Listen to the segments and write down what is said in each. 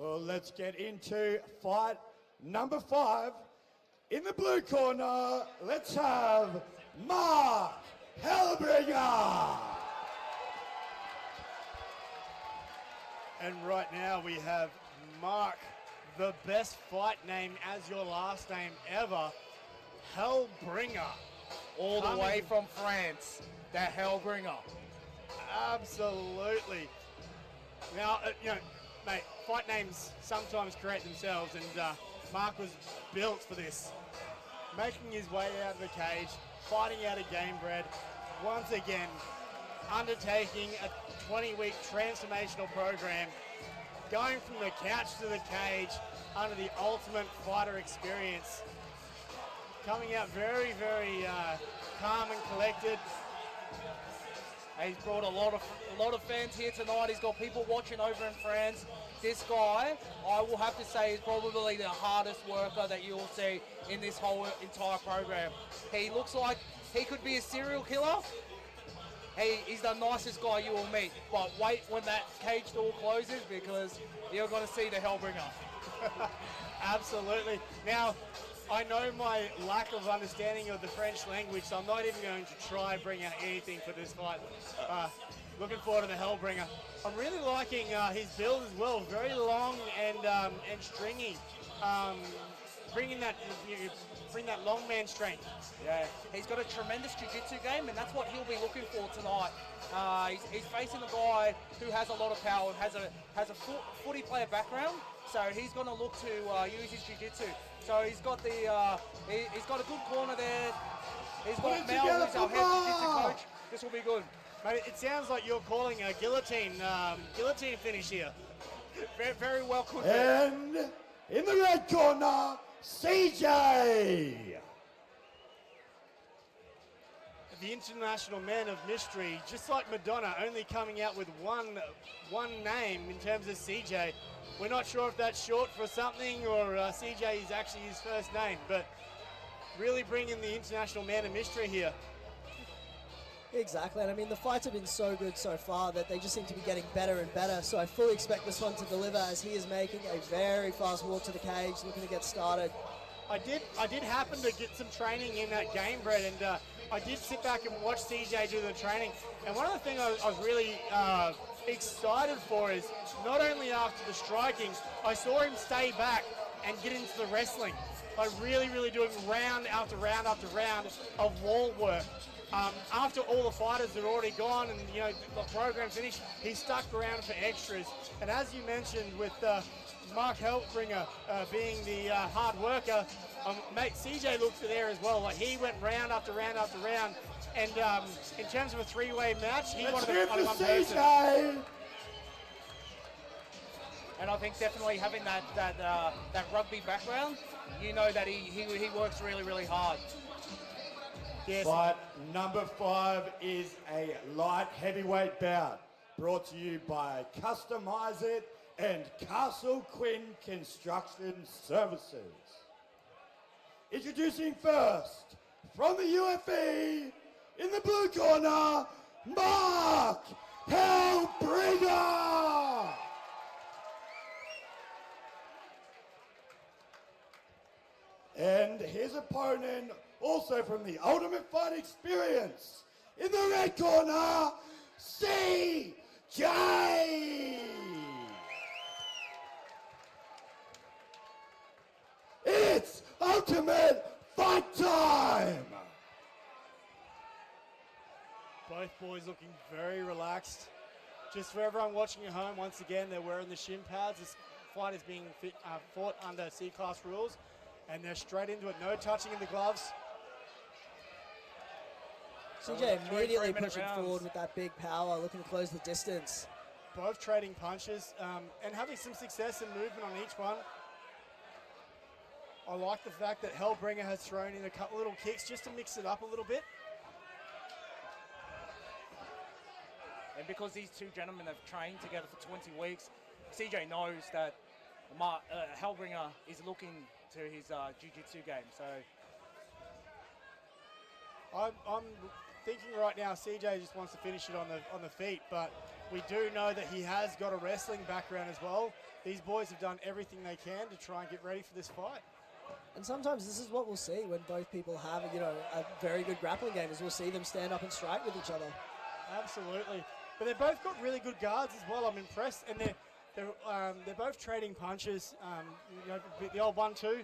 Well, let's get into fight number 5. In the blue corner, let's have Marc Helbringer. And right now we have Marc, the best fight name as your last name ever, Helbringer. All the way from France, the Helbringer. Absolutely. Now, mate, fight names sometimes create themselves, and Marc was built for this. Making his way out of the cage, fighting out of game bred, once again, undertaking a 20-week transformational program, going from the couch to the cage under the ultimate fighter experience. Coming out very, very calm and collected. He's brought a lot of fans here tonight. He's got people watching over in France. This guy, I will have to say, is probably the hardest worker that you'll see in this whole entire program. He looks like he could be a serial killer. He's the nicest guy you will meet. But wait when that cage door closes, because you're going to see the Helbringer. Absolutely. Now, I know my lack of understanding of the French language, so I'm not even going to try and bring out anything for this fight. Looking forward to the Helbringer. I'm really liking his build as well. Very long and stringy. Bring that long man strength. Yeah, he's got a tremendous jiu-jitsu game, and that's what he'll be looking for tonight. He's facing a guy who has a lot of power, has a footy player background, so he's going to look to use his jiu-jitsu. So he's got he's got a good corner there. He's got Mel, who's our head jiu-jitsu coach. This will be good. Mate, it sounds like you're calling a guillotine finish here. Very, very well could be. And in the red corner, CJ. The International Man of Mystery, just like Madonna, only coming out with one name in terms of CJ. We're not sure if that's short for something or CJ is actually his first name, but really bringing the International Man of Mystery here. Exactly, and I mean the fights have been so good so far that they just seem to be getting better and better, so I fully expect this one to deliver, as he is making a very fast walk to the cage, looking to get started. I did happen to get some training in that game bred, and I did sit back and watch CJ do the training, and one of the things I was really excited for is not only after the striking, I saw him stay back and get into the wrestling by really doing round after round after round of wall work. After all the fighters had already gone and the program finished, he stuck around for extras. And as you mentioned, with Marc Helbringer being the hard worker, mate, CJ looked there as well. Like, he went round after round after round. And in terms of a three-way match, he wanted to fight one person. And I think definitely having that rugby background, you know that he works really hard. Yes. Fight number 5 is a light heavyweight bout, brought to you by Customize It and Castle Quinn Construction Services. Introducing first, from the UFE, in the blue corner, Marc Helbringer. And his opponent, also from the Ultimate Fight Experience, in the red corner, CJ. It's Ultimate Fight time! Both boys looking very relaxed. Just for everyone watching at home, once again, they're wearing the shin pads. This fight is being fought under C-class rules, and they're straight into it, no touching of the gloves. CJ immediately pushing forward with that big power, looking to close the distance. Both trading punches and having some success and movement on each one. I like the fact that Helbringer has thrown in a couple little kicks just to mix it up a little bit. And because these two gentlemen have trained together for 20 weeks, CJ knows that Helbringer is looking to his jiu-jitsu game. So I'm thinking right now CJ just wants to finish it on the feet, but We do know that he has got a wrestling background as well. These boys have done everything they can to try and get ready for this fight. And sometimes this is what we'll see when both people have, a very good grappling game, is we'll see them stand up and strike with each other. Absolutely. But they've both got really good guards as well. I'm impressed. And they're both trading punches. The old 1-2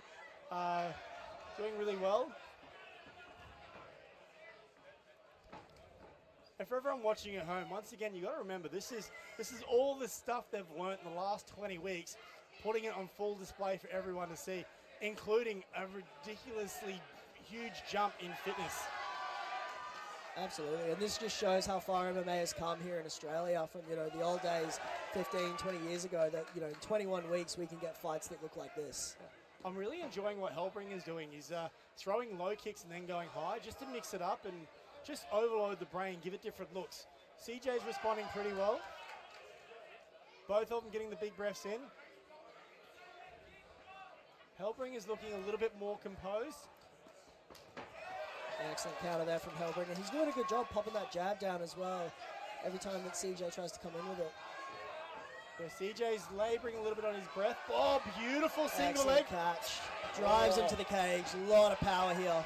doing really well. And for everyone watching at home, once again, you got to remember this is all the stuff they've learnt in the last 20 weeks, putting it on full display for everyone to see, including a ridiculously huge jump in fitness. Absolutely, and this just shows how far MMA has come here in Australia from, the old days 15, 20 years ago, that, in 21 weeks we can get fights that look like this. I'm really enjoying what Helbringer is doing. He's throwing low kicks and then going high just to mix it up and just overload the brain, give it different looks. CJ's responding pretty well. Both of them getting the big breaths in. Helbringer is looking a little bit more composed. Excellent counter there from Helbringer. He's doing a good job popping that jab down as well every time that CJ tries to come in with it. Yeah, CJ's labouring a little bit on his breath. Oh, beautiful single Excellent leg. catch. Drives him to the cage. A lot of power here.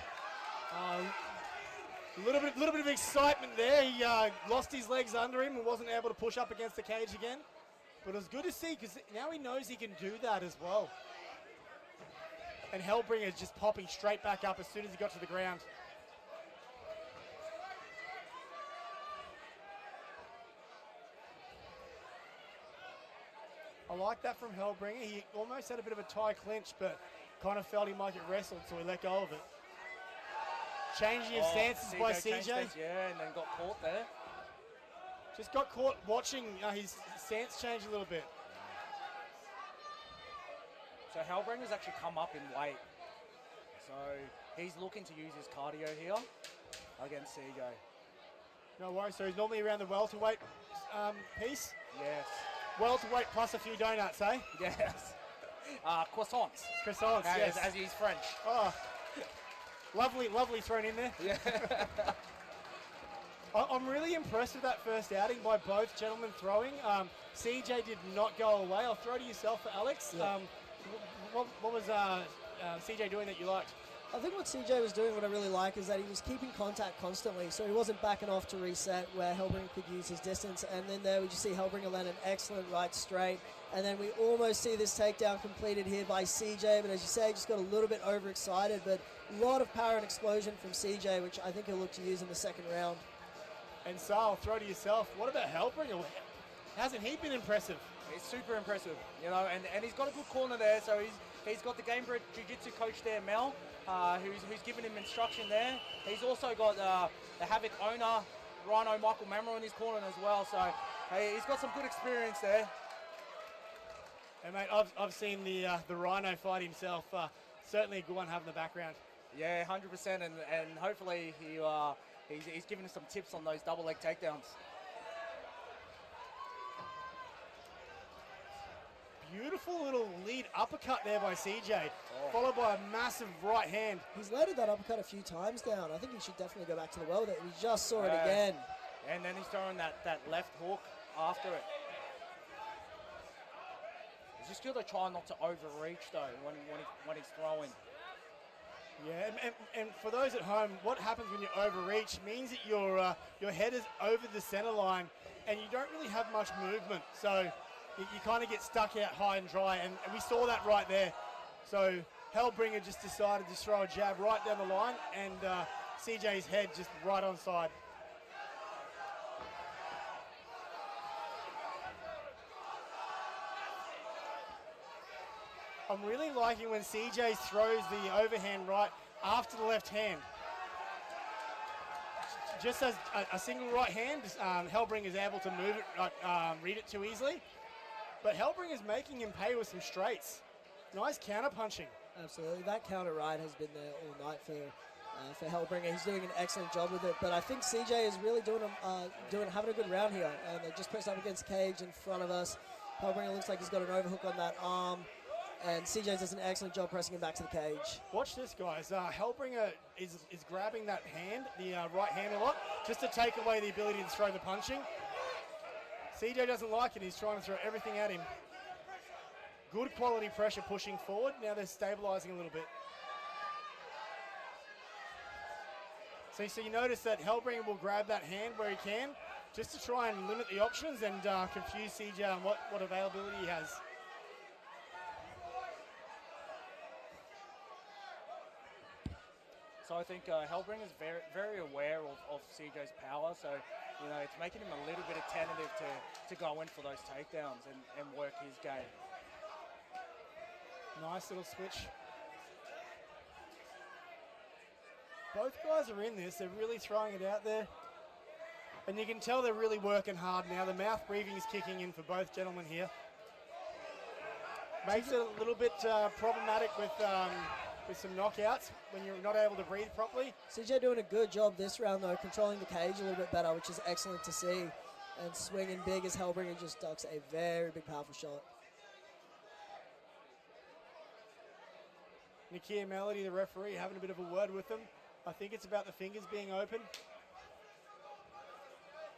A little bit of excitement there. He lost his legs under him and wasn't able to push up against the cage again. But it was good to see because now he knows he can do that as well. And Helbringer is just popping straight back up as soon as he got to the ground. I like that from Helbringer. He almost had a bit of a tie clinch, but kind of felt he might get wrestled, so he let go of it. Changing his stances by CJ. Yeah, and then got caught there. Just got caught watching his stance change a little bit. So Helbringer's actually come up in weight. So he's looking to use his cardio here against CJ. No worries, so he's normally around the welterweight piece? Yes. Welterweight plus a few donuts, eh? Yes. Croissants. Croissants, yes. As he's French. Oh, lovely thrown in there. Yeah. I'm really impressed with that first outing by both gentlemen throwing. CJ did not go away. I'll throw to yourself, Alex. Yeah. What was CJ doing that you liked? I think what CJ was doing, what I really like, is that he was keeping contact constantly, so he wasn't backing off to reset where Helbringer could use his distance. And then there we just see Helbringer land an excellent right straight. And then we almost see this takedown completed here by CJ, but as you say, just got a little bit overexcited, but a lot of power and explosion from CJ, which I think he'll look to use in the second round. And so I'll throw to yourself, what about Helbringer? Hasn't he been impressive? He's super impressive, and he's got a good corner there, so he's got the game-bred jiu-jitsu coach there, Mel, who's giving him instruction there. He's also got the Havoc owner, Rhino Michael Mamro, in his corner as well, so hey, he's got some good experience there. Hey mate, I've seen the Rhino fight himself. Certainly a good one having the background. Yeah, 100%, and hopefully he's giving us some tips on those double leg takedowns. Beautiful little lead uppercut there by CJ, followed by a massive right hand. He's landed that uppercut a few times down. I think he should definitely go back to the well there. We just saw it again. And then he's throwing that left hook after it. He's just got to try not to overreach though when he's throwing. Yeah, and for those at home, what happens when you overreach means that your head is over the center line and you don't really have much movement. So you kind of get stuck out high and dry, and we saw that right there. So Helbringer just decided to throw a jab right down the line, and CJ's head just right on side. I'm really liking when CJ throws the overhand right after the left hand. Just as a single right hand, Helbringer is able to move it, read it too easily. But Helbringer is making him pay with some straights. Nice counter punching. Absolutely, that counter right has been there all night for Helbringer. He's doing an excellent job with it. But I think CJ is really having a good round here. And they just pressed up against the cage in front of us. Helbringer looks like he's got an overhook on that arm. And CJ does an excellent job pressing him back to the cage. Watch this, guys. Helbringer is grabbing that hand, the right hand a lot, just to take away the ability to throw the punching. CJ doesn't like it. He's trying to throw everything at him. Good quality pressure pushing forward. Now they're stabilizing a little bit. So you notice that Helbringer will grab that hand where he can, just to try and limit the options and confuse CJ on what availability he has. So I think Helbringer is very, very aware of CJ's power, so you know it's making him a little bit attentive to go in for those takedowns and work his game. Nice little switch. Both guys are in this. They're really throwing it out there. And you can tell they're really working hard now. The mouth breathing is kicking in for both gentlemen here. Makes it a little bit problematic with some knockouts when you're not able to breathe properly. CJ doing a good job this round, though, controlling the cage a little bit better, which is excellent to see. And swinging big as Helbringer just ducks a very big, powerful shot. Nakia Melody, the referee, having a bit of a word with them. I think it's about the fingers being open.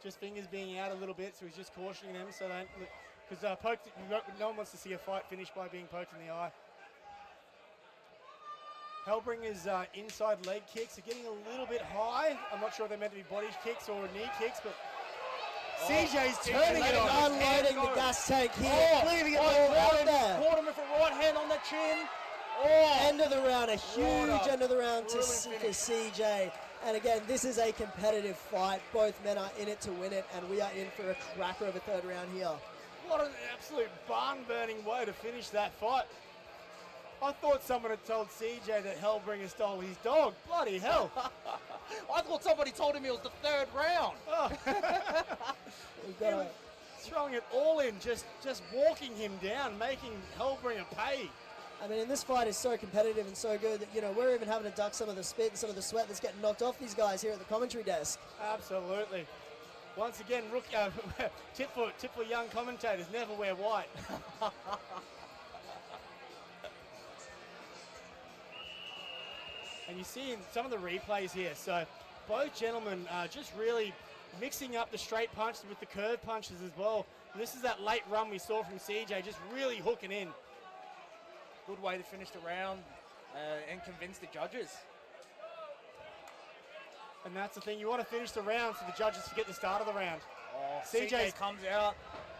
Just fingers being out a little bit, so he's just cautioning them so they don't, because no one wants to see a fight finished by being poked in the eye. Helbringer's inside leg kicks are getting a little bit high. I'm not sure if they're meant to be body kicks or knee kicks, but CJ's turning it on. Unloading the gas tank here, leaving it all out there. Caught him with a right hand on the chin. End of the round, a huge end of the round for CJ. And again, this is a competitive fight. Both men are in it to win it, and we are in for a cracker of a third round here. What an absolute barn-burning way to finish that fight. I thought someone had told CJ that Helbringer stole his dog. Bloody hell. I thought somebody told him it was the third round. Oh. Throwing it all in, just walking him down, making Helbringer pay. I mean, and this fight is so competitive and so good that, you know, we're even having to duck some of the spit and some of the sweat that's getting knocked off these guys here at the commentary desk. Absolutely. Once again, tip for young commentators, never wear white. And you see in some of the replays here, so both gentlemen just really mixing up the straight punches with the curve punches as well. And this is that late run we saw from CJ, just really hooking in. Good way to finish the round and convince the judges. And that's the thing, you want to finish the round so the judges forget the start of the round. Oh, CJ comes out.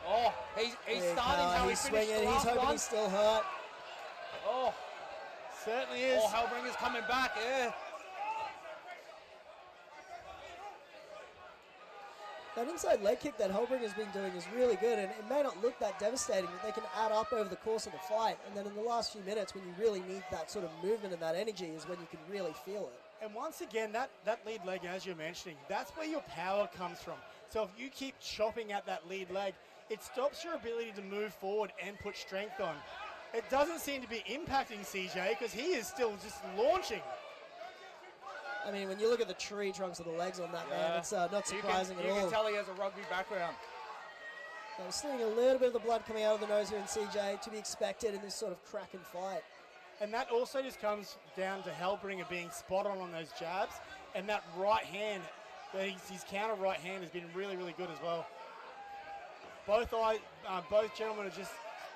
Oh, he's starting how he finished swinging. the last He's hoping one. he's still hurt. Oh, certainly is. Oh, Helbringer's coming back, yeah. That inside leg kick that Helbringer's been doing is really good, and it may not look that devastating, but they can add up over the course of the fight. And then in the last few minutes, when you really need that sort of movement and that energy, is when you can really feel it. And once again, that lead leg, as you're mentioning, that's where your power comes from. So if you keep chopping at that lead leg, it stops your ability to move forward and put strength on. It doesn't seem to be impacting CJ because he is still just launching. I mean, when you look at the tree trunks of the legs on that man, it's not surprising at all. You can tell he has a rugby background. I'm seeing a little bit of the blood coming out of the nose here in CJ, to be expected in this sort of cracking fight. And that also just comes down to Helbringer being spot on those jabs, and that right hand, his counter right hand has been really, really good as well. Both gentlemen are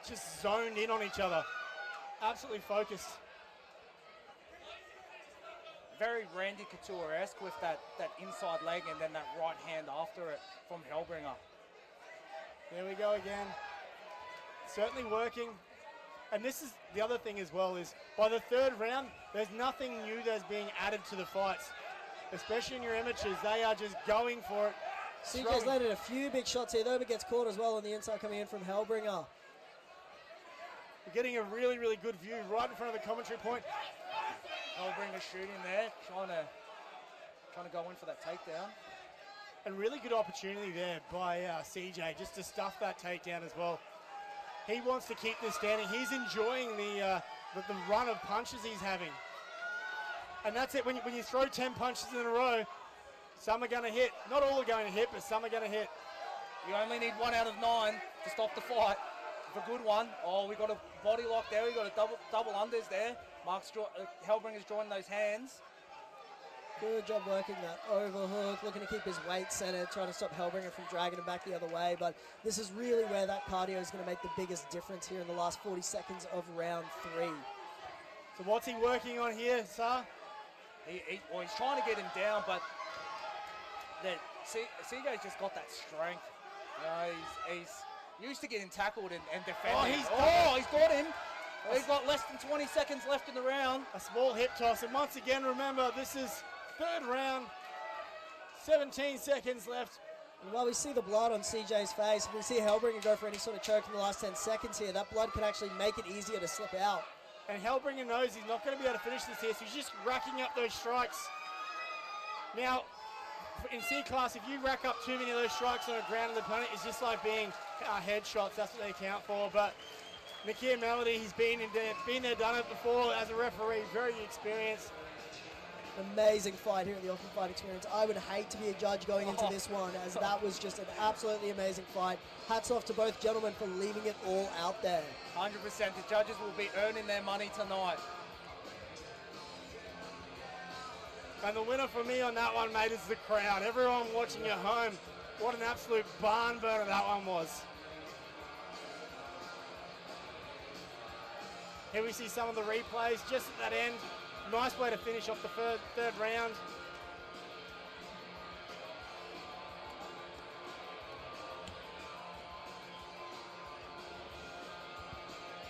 just zoned in on each other, absolutely focused. Very Randy Couture-esque with that inside leg and then that right hand after it from Helbringer. There we go again. Certainly working. And this is the other thing as well, is by the third round, there's nothing new that's being added to the fights. Especially in your amateurs, they are just going for it. CJ's landed a few big shots here, though, but gets caught as well on the inside coming in from Helbringer. We're getting a really, really good view right in front of the commentary point. Helbringer shooting there, trying to go in for that takedown. And really good opportunity there by CJ just to stuff that takedown as well. He wants to keep this standing. He's enjoying the run of punches he's having. And that's it. When you throw 10 punches in a row, some are going to hit. Not all are going to hit, but some are going to hit. You only need 1 out of 9 to stop the fight. If a good one. Oh, we got a body lock there. We got a double unders there. Helbringer's drawing those hands. Good job working that overhook, looking to keep his weight centered, trying to stop Helbringer from dragging him back the other way. But this is really where that cardio is going to make the biggest difference here in the last 40 seconds of round 3. So what's he working on here, Sar? Well, he's trying to get him down, but CJ's just got that strength. He's used to getting tackled and defending. He's got him. He's got less than 20 seconds left in the round. A small hip toss, and once again, remember, this is 3rd round, 17 seconds left. And while we see the blood on CJ's face, if we see Helbringer go for any sort of choke in the last 10 seconds here, that blood could actually make it easier to slip out. And Helbringer knows he's not going to be able to finish this here, so he's just racking up those strikes. Now, in C class, if you rack up too many of those strikes on a ground of the opponent, it's just like being headshots. That's what they count for. But Nakia Melody, he's been there, done it before as a referee, very experienced. Amazing fight here at the Ultimate Fight Experience. I would hate to be a judge going into this one, as that was just an absolutely amazing fight. Hats off to both gentlemen for leaving it all out there. 100%. The judges will be earning their money tonight. And the winner for me on that one, mate, is the crowd. Everyone watching at home, what an absolute barn burner that one was. Here we see some of the replays just at that end. Nice way to finish off the third round.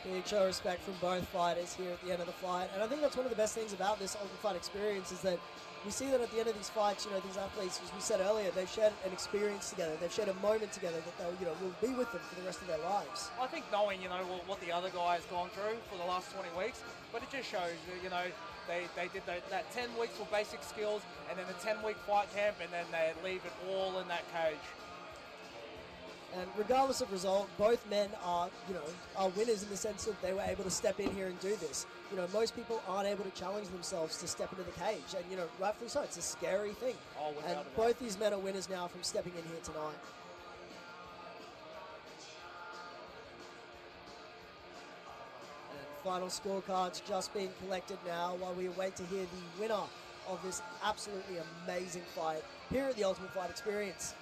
Big show of respect from both fighters here at the end of the fight. And I think that's one of the best things about this Ultimate Fight Experience is that we see that at the end of these fights, these athletes, as we said earlier, they've shared an experience together. They've shared a moment together that they'll, will be with them for the rest of their lives. I think knowing, what the other guy has gone through for the last 20 weeks, but it just shows, they did that 10 weeks for basic skills and then the 10-week fight camp, and then they leave it all in that cage. And regardless of result, both men are winners in the sense that they were able to step in here and do this. Most people aren't able to challenge themselves to step into the cage, and rightfully so. It's a scary thing. And both these men are winners now from stepping in here tonight. And final scorecards just being collected now while we wait to hear the winner of this absolutely amazing fight here at the Ultimate Fight Experience.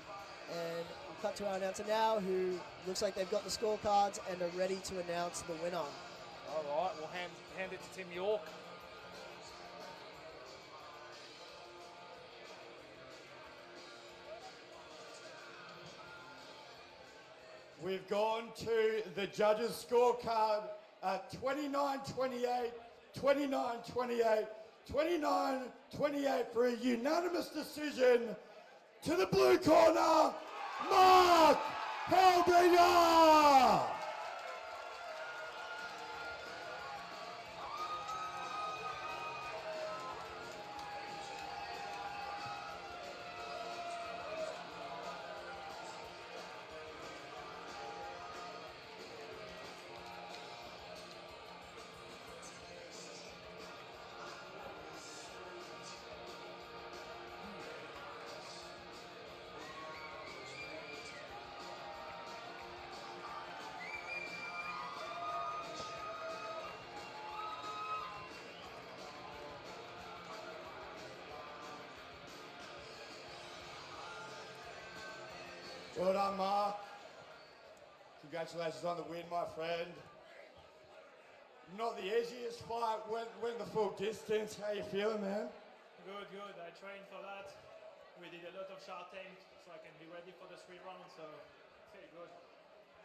And cut to our announcer now, who looks like they've got the scorecards and are ready to announce the winner. All right, we'll hand it to Tim York. We've gone to the judges' scorecard at 29-28, 29-28, 29-28 for a unanimous decision to the blue corner, Marc Helbringer! Well done, Marc. Congratulations on the win, my friend. Not the easiest fight, went the full distance. How you feeling, man? Good, good. I trained for that. We did a lot of short time, so I can be ready for the 3 rounds, so very good.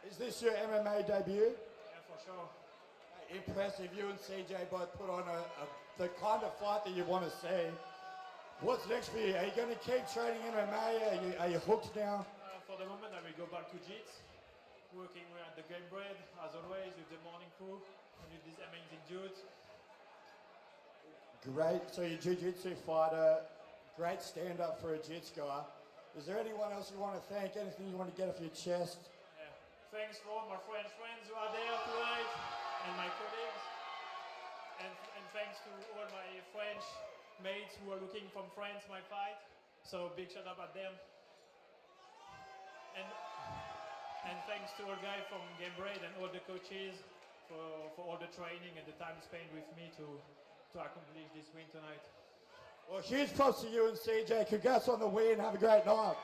Is this your MMA debut? Yeah, for sure. Impressive. You and CJ both put on the kind of fight that you want to see. What's next for you? Are you going to keep training MMA? Are you hooked now? For the moment, I will go back to Jits, working at the Game Bread, as always, with the morning crew, and with these amazing dudes. Great. So you're a jiu-jitsu fighter, great stand-up for a jits guy. Is there anyone else you want to thank? Anything you want to get off your chest? Yeah. Thanks for all my French friends who are there tonight, and my colleagues. And thanks to all my French mates who are looking from France, my fight. So big shout out at them. And thanks to all guys from Game Bread and all the coaches for all the training and the time spent with me to accomplish this win tonight. Well, huge props to you and CJ. Congrats on the win. Have a great night.